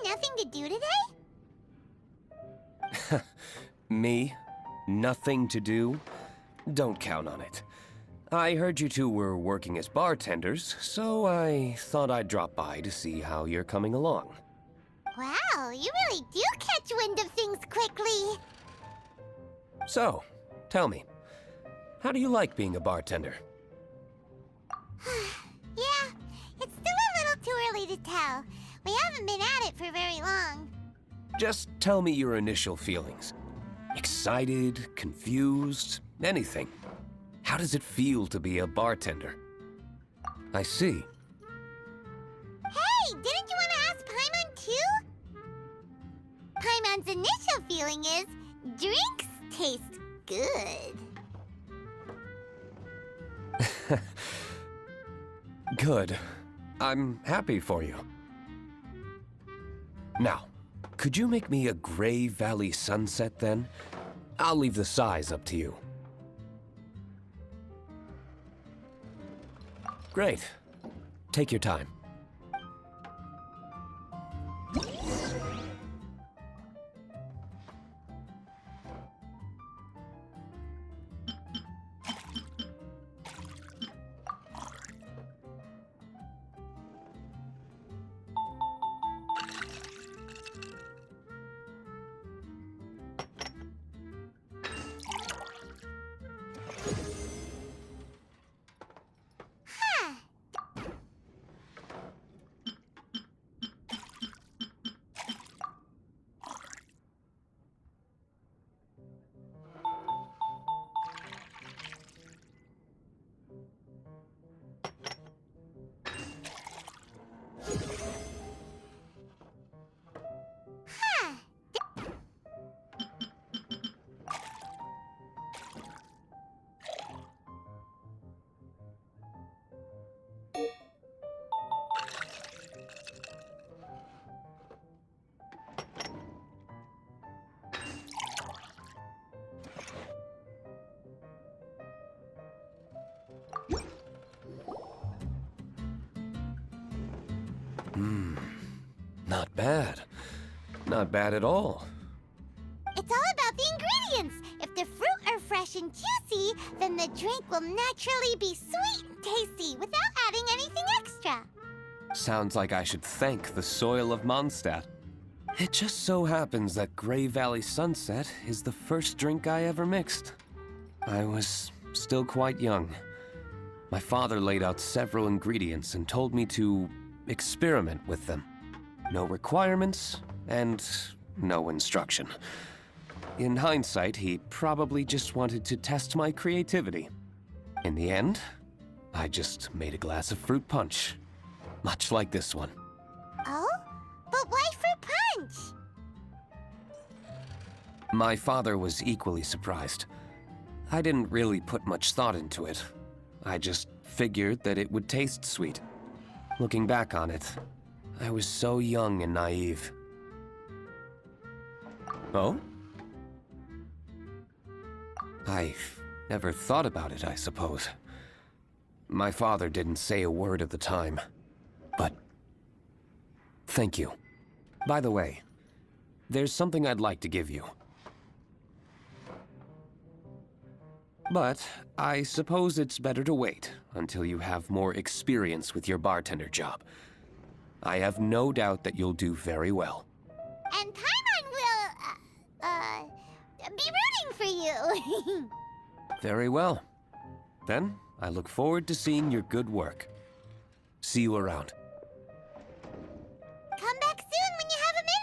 have nothing to do today? Me? Nothing to do? Don't count on it. I heard you two were working as bartenders, so I thought I'd drop by to see how you're coming along. Wow, you really do catch wind of things quickly. So, tell me, how do you like being a bartender? Yeah, it's still a little too early to tell. We haven't been at it for very long. Just tell me your initial feelings. Excited, confused, anything. How does it feel to be a bartender? I see. Hey, didn't you want to ask Paimon too? Paimon's initial feeling is, drinks taste good. Good. I'm happy for you. Now, could you make me a Gray Valley sunset then? I'll leave the size up to you. Great. Take your time. Not bad. Not bad at all. It's all about the ingredients. If the fruit are fresh and juicy, then the drink will naturally be sweet and tasty without adding anything extra. Sounds like I should thank the soil of Mondstadt. It just so happens that Gray Valley Sunset is the first drink I ever mixed. I was still quite young. My father laid out several ingredients and told me to experiment with them. No requirements and no instruction. In hindsight, he probably just wanted to test my creativity. In the end, I just made a glass of fruit punch. Much like this one. Oh? But why fruit punch? My father was equally surprised. I didn't really put much thought into it. I just figured that it would taste sweet. Looking back on it, I was so young and naive. Oh? I never thought about it, I suppose. My father didn't say a word at the time, but thank you. By the way, there's something I'd like to give you. But I suppose it's better to wait until you have more experience with your bartender job. I have no doubt that you'll do very well. And Paimon will, be rooting for you. Very well. Then, I look forward to seeing your good work. See you around. Come back soon when you have a minute.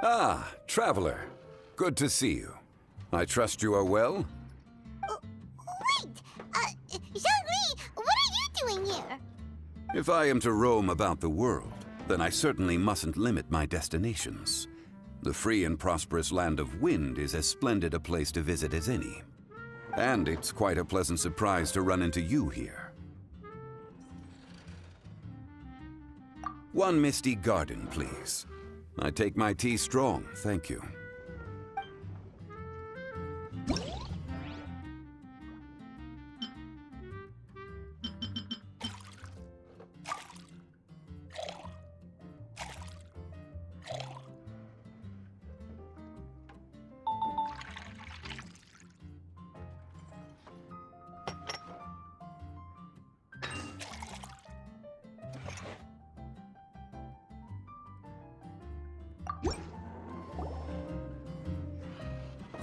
Ah, traveler. Good to see you. I trust you are well? Wait! Zhongli, what are you doing here? If I am to roam about the world, then I certainly mustn't limit my destinations. The free and prosperous land of Wind is as splendid a place to visit as any. And it's quite a pleasant surprise to run into you here. One misty garden, please. I take my tea strong, thank you.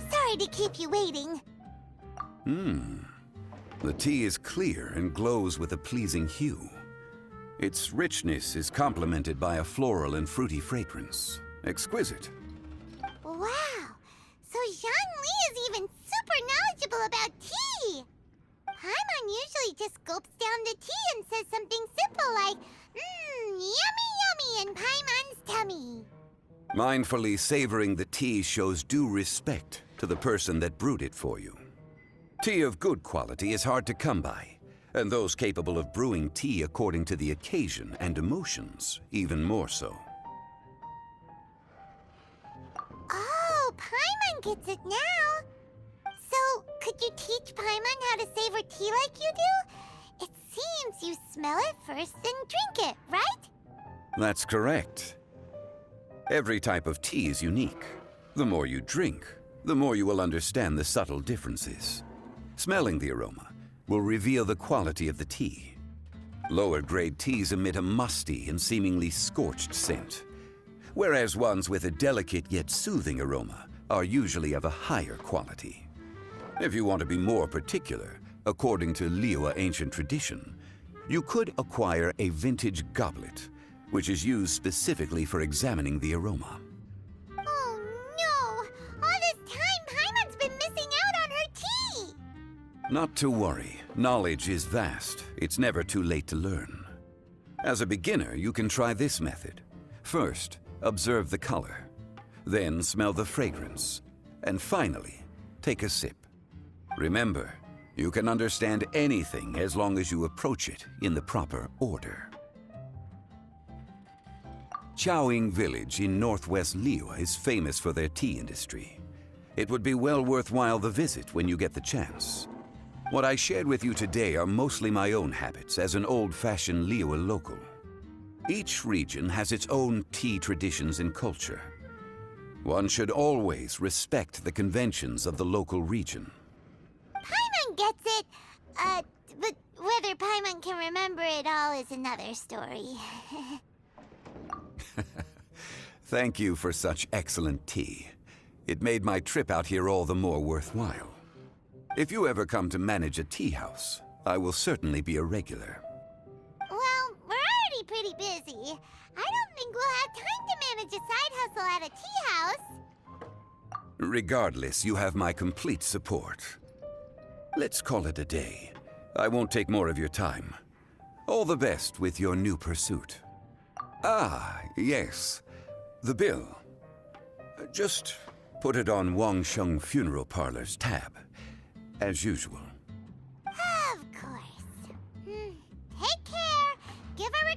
Sorry to keep you waiting. The tea is clear and glows with a pleasing hue. Its richness is complemented by a floral and fruity fragrance. Exquisite. Wow! So Zhongli is even super knowledgeable about tea! Paimon usually just gulps down the tea and says something simple like, yummy yummy in Paimon's tummy. Mindfully savoring the tea shows due respect to the person that brewed it for you. Tea of good quality is hard to come by, and those capable of brewing tea according to the occasion and emotions, even more so. Oh, Paimon gets it now. So, could you teach Paimon how to savor tea like you do? It seems you smell it first, then drink it, right? That's correct. Every type of tea is unique. The more you drink, the more you will understand the subtle differences. Smelling the aroma will reveal the quality of the tea. Lower-grade teas emit a musty and seemingly scorched scent, whereas ones with a delicate yet soothing aroma are usually of a higher quality. If you want to be more particular, according to Liyue ancient tradition, you could acquire a vintage goblet, which is used specifically for examining the aroma. Oh no! All this time, Paimon's been missing out on her tea! Not to worry. Knowledge is vast. It's never too late to learn. As a beginner, you can try this method. First, observe the color. Then smell the fragrance. And finally, take a sip. Remember, you can understand anything as long as you approach it in the proper order. Chaoying Village in northwest Liyue is famous for their tea industry. It would be well worthwhile the visit when you get the chance. What I shared with you today are mostly my own habits as an old-fashioned Liyue local. Each region has its own tea traditions and culture. One should always respect the conventions of the local region. Paimon gets it, but whether Paimon can remember it all is another story. Thank you for such excellent tea. It made my trip out here all the more worthwhile. If you ever come to manage a tea house, I will certainly be a regular. Well, we're already pretty busy. I don't think we'll have time to manage a side hustle at a tea house. Regardless, you have my complete support. Let's call it a day. I won't take more of your time. All the best with your new pursuit. Ah, yes. The bill. Just put it on Wangsheng Funeral Parlor's tab, as usual. Of course. Take care. Give our